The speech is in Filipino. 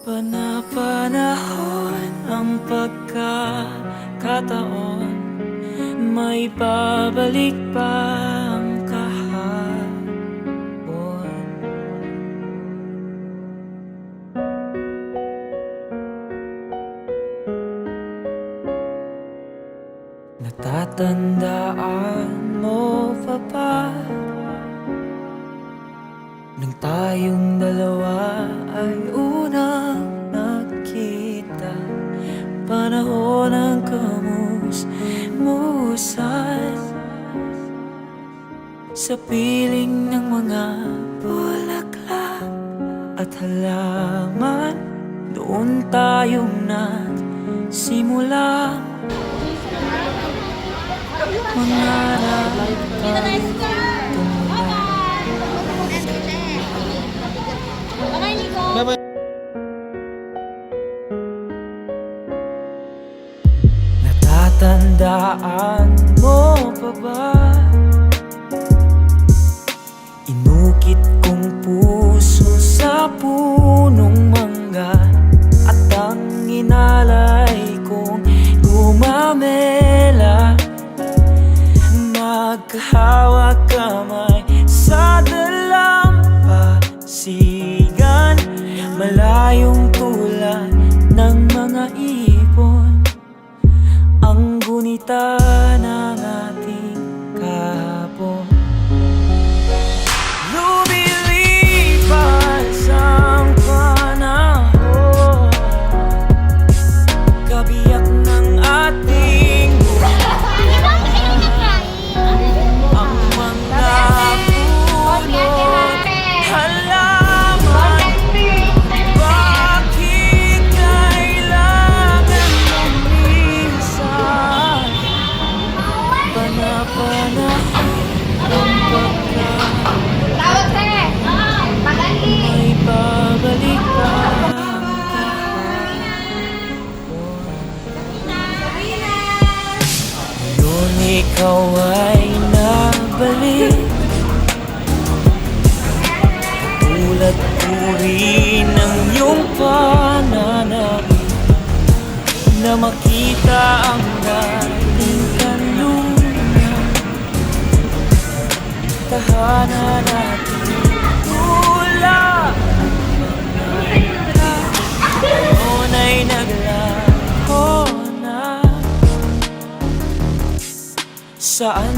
Panapanahon ang pagkakataon, may babalik pa ang kahapon. Natatandaan mo pa ba nang tayong dalawa ay unang nakita? Panahon ng kamus-musan sa piling ng mga bulaklak at halaman. Doon tayong nagsimula mangarap at natatandaan mo pa ba? Inukit kong puso sa punong mangga at ang inalay kong gumamela. Magkahawak kamay sa dalampasigan, malayong tulad ng mga ibon, ang gunita ng ating kahapon. Lumilipas ang panahon, kabiyak ng ating ang mga puno't halaman. Bakit kailangan lumisan? Panapanahon ang may babalik pa ang kahapon. Ngayon ikaw ay nabalik, katulad uri ng iyong pananabik, na makita ang dating kanluran, tahanan natin tula. Noon ay naglaho na, saan